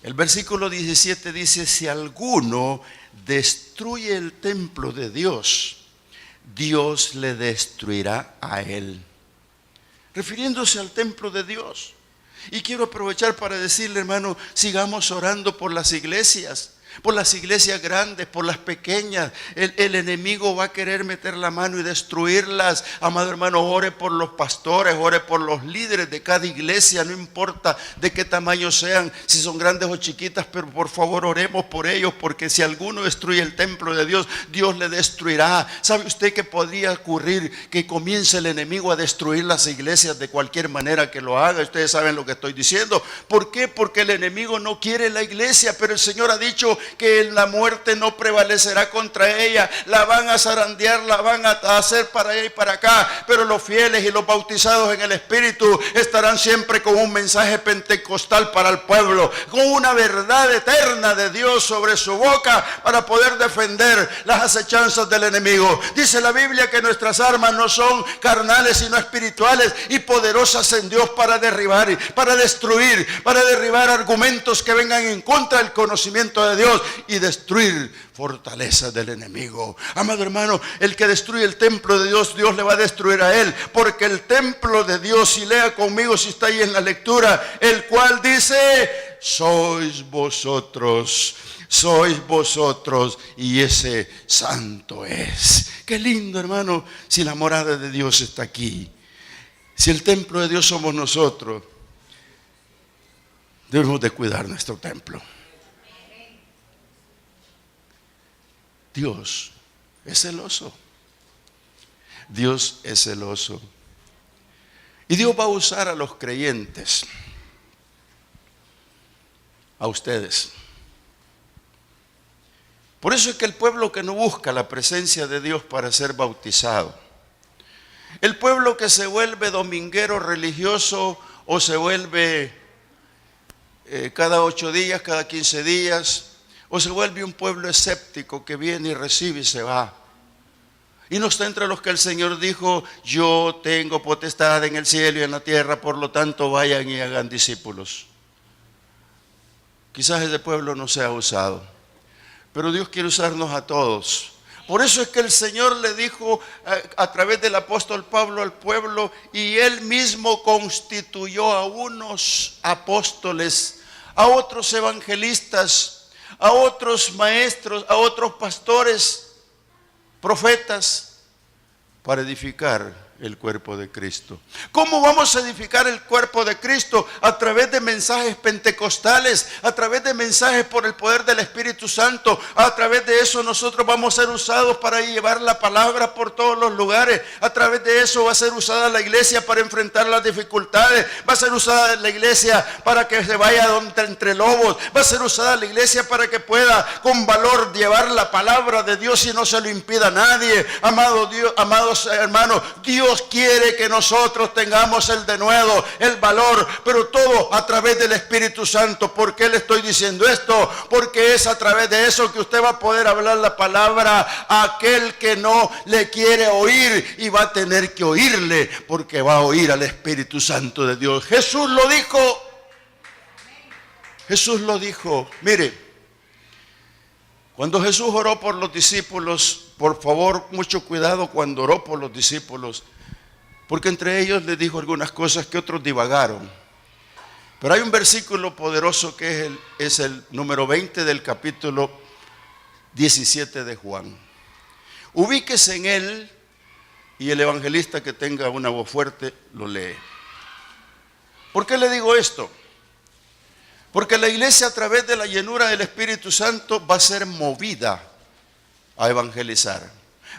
El versículo 17 dice: si alguno destruye el templo de Dios, Dios le destruirá a él. Refiriéndose al templo de Dios. Y quiero aprovechar para decirle, hermano, sigamos orando por las iglesias. por las iglesias grandes, por las pequeñas. El enemigo va a querer meter la mano y destruirlas. Amado hermano, ore por los pastores, ore por los líderes de cada iglesia, no importa de qué tamaño sean, si son grandes o chiquitas, pero por favor oremos por ellos, porque si alguno destruye el templo de Dios, Dios le destruirá. ¿Sabe usted que podría ocurrir que comience el enemigo a destruir las iglesias de cualquier manera que lo haga? Ustedes saben lo que estoy diciendo. ¿Por qué? Porque el enemigo no quiere la iglesia, pero el Señor ha dicho que la muerte no prevalecerá contra ella. La van a zarandear, la van a hacer para allá y para acá, pero los fieles y los bautizados en el Espíritu estarán siempre con un mensaje pentecostal para el pueblo, con una verdad eterna de Dios sobre su boca para poder defender las acechanzas del enemigo. Dice la Biblia que nuestras armas no son carnales sino espirituales y poderosas en Dios para derribar, para destruir, para derribar argumentos que vengan en contra del conocimiento de Dios y destruir fortalezas del enemigo. Amado hermano, el que destruye el templo de Dios, Dios le va a destruir a él, porque el templo de Dios, y lea conmigo si está ahí en la lectura, el cual dice: sois vosotros, y ese santo es. Qué lindo, hermano, si la morada de Dios está aquí, si el templo de Dios somos nosotros. Debemos de cuidar nuestro templo. Dios es celoso. Dios es celoso. Y Dios va a usar a los creyentes, a ustedes. Por eso es que el pueblo que no busca la presencia de Dios para ser bautizado, el pueblo que se vuelve dominguero religioso o se vuelve cada 8 días, cada 15 días, o se vuelve un pueblo escéptico que viene y recibe y se va. Y no está entre los que el Señor dijo: yo tengo potestad en el cielo y en la tierra, por lo tanto vayan y hagan discípulos. Quizás ese pueblo no sea usado, pero Dios quiere usarnos a todos. Por eso es que el Señor le dijo a través del apóstol Pablo al pueblo, y Él mismo constituyó a unos apóstoles, a otros evangelistas, a otros maestros, a otros pastores, profetas, para edificar el cuerpo de Cristo. ¿Cómo vamos a edificar el cuerpo de Cristo? A través de mensajes pentecostales, a través de mensajes por el poder del Espíritu Santo. A través de eso nosotros vamos a ser usados para llevar la palabra por todos los lugares. A través de eso va a ser usada la iglesia para enfrentar las dificultades. Va a ser usada la iglesia para que se vaya entre lobos. Va a ser usada la iglesia para que pueda con valor llevar la palabra de Dios y no se lo impida a nadie. Amados hermanos, Dios quiere que nosotros tengamos el denuedo, el valor, pero todo a través del Espíritu Santo. ¿Por qué le estoy diciendo esto? Porque es a través de eso que usted va a poder hablar la palabra a aquel que no le quiere oír, y va a tener que oírle, porque va a oír al Espíritu Santo de Dios. Jesús lo dijo. Jesús lo dijo. Mire, cuando Jesús oró por los discípulos, por favor, mucho cuidado cuando oró por los discípulos, porque entre ellos les dijo algunas cosas que otros divagaron. Pero hay un versículo poderoso que es el número 20 del capítulo 17 de Juan. Ubíquese en él, y el evangelista que tenga una voz fuerte lo lee. ¿Por qué le digo esto? Porque la iglesia, a través de la llenura del Espíritu Santo, va a ser movida a evangelizar.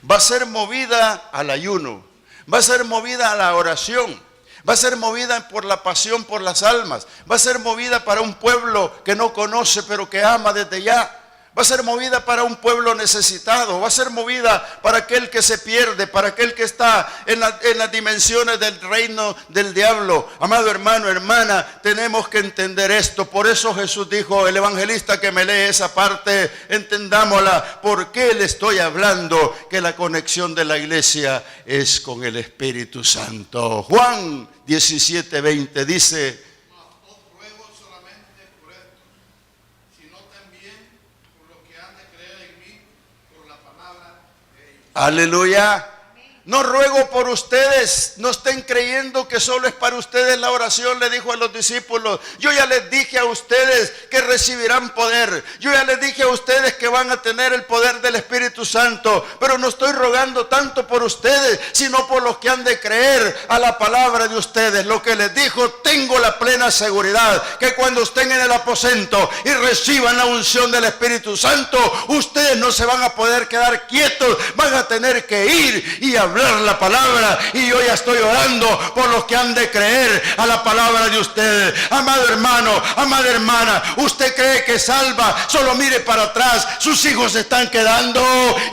Va a ser movida al ayuno. Va a ser movida a la oración. Va a ser movida por la pasión por las almas. Va a ser movida para un pueblo que no conoce pero que ama desde ya. Va a ser movida para un pueblo necesitado. Va a ser movida para aquel que se pierde, para aquel que está en las dimensiones del reino del diablo. Amado hermano, hermana, tenemos que entender esto. Por eso Jesús dijo, el evangelista que me lee esa parte, entendámosla. ¿Por qué le estoy hablando? Que la conexión de la iglesia es con el Espíritu Santo. Juan 17:20 dice: aleluya. No ruego por ustedes, no estén creyendo que solo es para ustedes la oración, le dijo a los discípulos. Yo ya les dije a ustedes que recibirán poder. Yo ya les dije a ustedes que van a tener el poder del Espíritu Santo. Pero no estoy rogando tanto por ustedes, sino por los que han de creer a la palabra de ustedes. Lo que les dijo, tengo la plena seguridad que cuando estén en el aposento y reciban la unción del Espíritu Santo, ustedes no se van a poder quedar quietos, van a tener que ir y hablar la palabra. Y yo ya estoy orando por los que han de creer a la palabra de ustedes. Amado hermano, amada hermana, usted cree que salva, solo mire para atrás, sus hijos se están quedando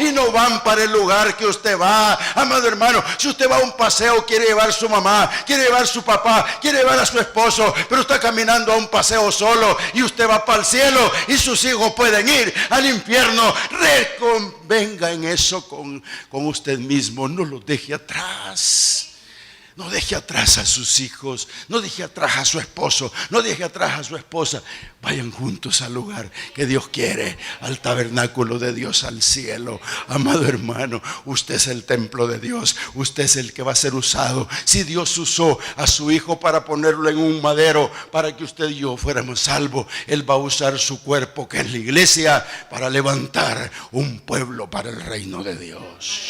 y no van para el lugar que usted va. Amado hermano, si usted va a un paseo, quiere llevar a su mamá, quiere llevar a su papá, quiere llevar a su esposo, pero está caminando a un paseo solo y usted va para el cielo y sus hijos pueden ir al infierno. Reconvenga en eso con usted mismo. No lo deje atrás. No deje atrás a sus hijos, no deje atrás a su esposo, no deje atrás a su esposa. Vayan juntos al lugar que Dios quiere, al tabernáculo de Dios, al cielo. Amado hermano, usted es el templo de Dios, usted es el que va a ser usado. Si Dios usó a su hijo para ponerlo en un madero, para que usted y yo fuéramos salvos, Él va a usar su cuerpo, que es la iglesia, para levantar un pueblo para el reino de Dios.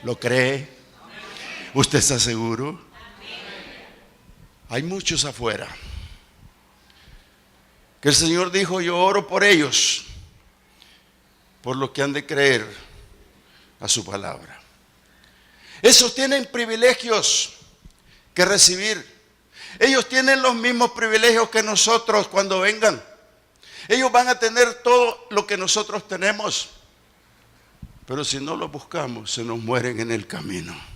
¿Lo cree? ¿Usted está seguro? Hay muchos afuera que el Señor dijo: yo oro por ellos, por los que han de creer a su palabra. Esos tienen privilegios que recibir. Ellos tienen los mismos privilegios que nosotros cuando vengan. Ellos van a tener todo lo que nosotros tenemos, pero si no los buscamos, se nos mueren en el camino.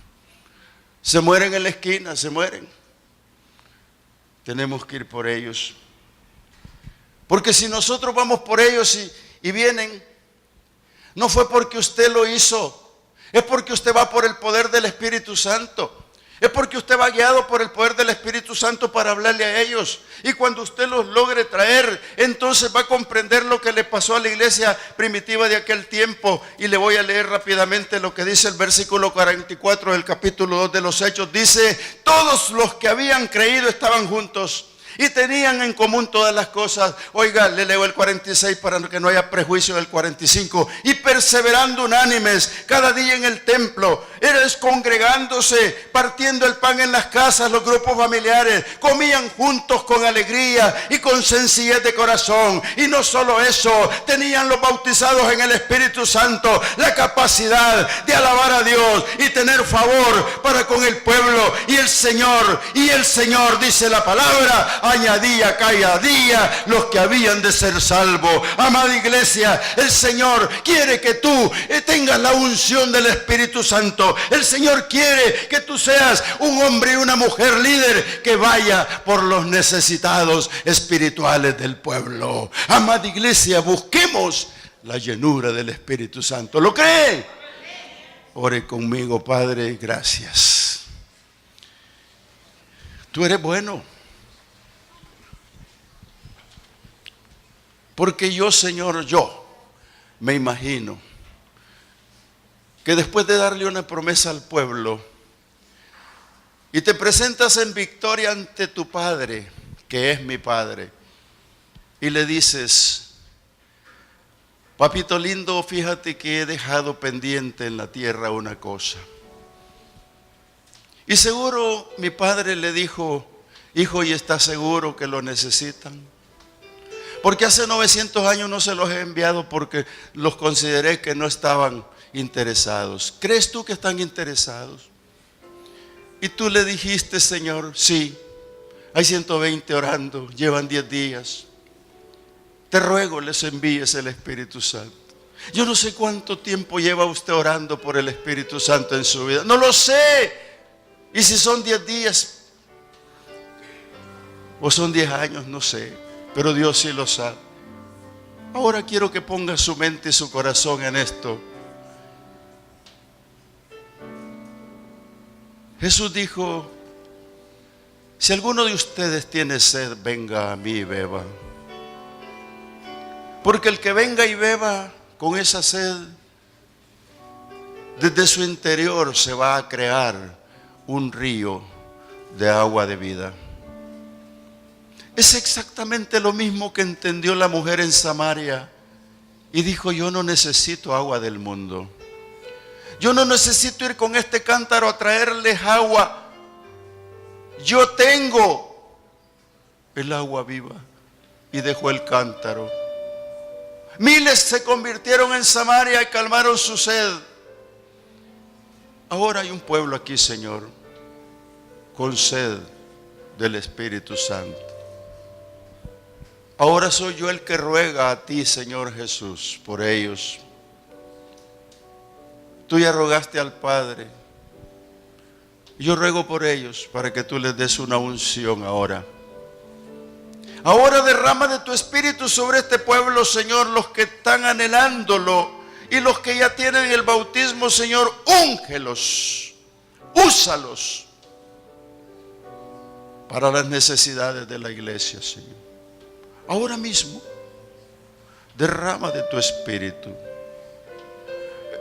Se mueren en la esquina, se mueren. Tenemos que ir por ellos. Porque si nosotros vamos por ellos y vienen, no fue porque usted lo hizo, es porque usted va por el poder del Espíritu Santo. Es porque usted va guiado por el poder del Espíritu Santo para hablarle a ellos. Y cuando usted los logre traer, entonces va a comprender lo que le pasó a la iglesia primitiva de aquel tiempo. Y le voy a leer rápidamente lo que dice el versículo 44 del capítulo 2 de los Hechos. Dice: todos los que habían creído estaban juntos y tenían en común todas las cosas. Oiga, le leo el 46 para que no haya prejuicio del 45. Y perseverando unánimes cada día en el templo, eres congregándose, partiendo el pan en las casas, los grupos familiares, comían juntos con alegría y con sencillez de corazón. Y no solo eso, tenían los bautizados en el Espíritu Santo la capacidad de alabar a Dios y tener favor para con el pueblo. Y el Señor, dice la palabra, añadía cada día los que habían de ser salvos. Amada iglesia, el Señor quiere que tú tengas la unción del Espíritu Santo. El Señor quiere que tú seas un hombre y una mujer líder que vaya por los necesitados espirituales del pueblo. Amada iglesia, busquemos la llenura del Espíritu Santo. ¿Lo cree? Ore conmigo. Padre, gracias. Tú eres bueno. Porque yo, Señor, yo me imagino que después de darle una promesa al pueblo y te presentas en victoria ante tu Padre, que es mi Padre, y le dices: papito lindo, fíjate que he dejado pendiente en la tierra una cosa. Y seguro mi Padre le dijo: hijo, ¿y estás seguro que lo necesitan? Porque hace 900 años no se los he enviado porque los consideré que no estaban interesados. ¿Crees tú que están interesados? Y tú le dijiste: Señor, sí, hay 120 orando, llevan 10 días. Te ruego les envíes el Espíritu Santo. Yo no sé cuánto tiempo lleva usted orando por el Espíritu Santo en su vida. No lo sé. Y si son 10 días o son 10 años, no sé. Pero Dios sí lo sabe. Ahora quiero que ponga su mente y su corazón en esto. Jesús dijo: si alguno de ustedes tiene sed, venga a mí y beba. Porque el que venga y beba con esa sed desde su interior se va a crear un río de agua de vida. Es exactamente lo mismo que entendió la mujer en Samaria y dijo: yo no necesito agua del mundo. Yo no necesito ir con este cántaro a traerles agua. Yo tengo el agua viva. Y dejó el cántaro. Miles se convirtieron en Samaria y calmaron su sed. Ahora hay un pueblo aquí, Señor, con sed del Espíritu Santo. Ahora soy yo el que ruega a ti, Señor Jesús, por ellos. Tú ya rogaste al Padre. Yo ruego por ellos para que tú les des una unción ahora. Ahora derrama de tu Espíritu sobre este pueblo, Señor, los que están anhelándolo y los que ya tienen el bautismo, Señor, úngelos, úsalos para las necesidades de la iglesia, Señor. Ahora mismo, derrama de tu Espíritu.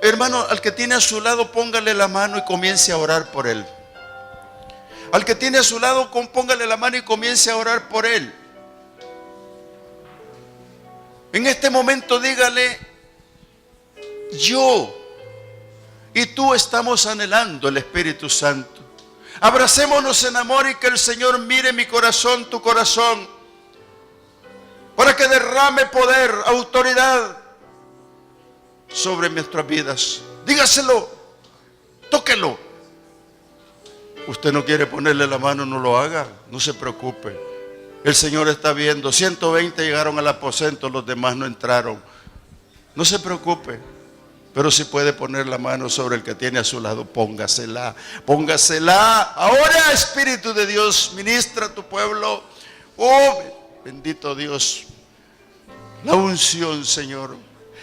Hermano, al que tiene a su lado, póngale la mano y comience a orar por él. Al que tiene a su lado, póngale la mano y comience a orar por él. En este momento dígale: yo y tú estamos anhelando el Espíritu Santo. Abracémonos en amor y que el Señor mire mi corazón, tu corazón, para que derrame poder, autoridad sobre nuestras vidas. Dígaselo, tóquelo. Usted no quiere ponerle la mano, no lo haga, no se preocupe. El Señor está viendo. 120 llegaron al aposento, los demás no entraron. No se preocupe. Pero si puede poner la mano sobre el que tiene a su lado, póngasela. Póngasela. Ahora, Espíritu de Dios, ministra a tu pueblo. Oh, bendito Dios. La unción, Señor.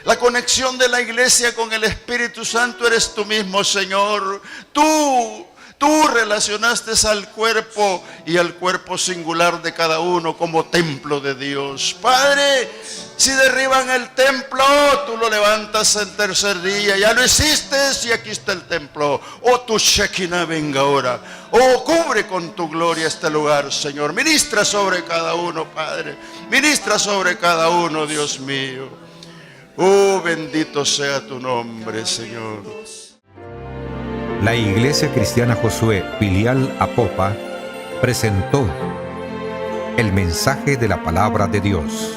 La conexión de la iglesia con el Espíritu Santo eres tú mismo, Señor. Tú relacionaste al cuerpo y al cuerpo singular de cada uno como templo de Dios. Padre, si derriban el templo, tú lo levantas el tercer día. Ya lo hiciste y aquí está el templo. Oh, tu Shekinah venga ahora. Oh, cubre con tu gloria este lugar, Señor. Ministra sobre cada uno, Padre. Ministra sobre cada uno, Dios mío. Oh, bendito sea tu nombre, Señor. La Iglesia Cristiana Josué, filial Apopa, presentó el mensaje de la palabra de Dios.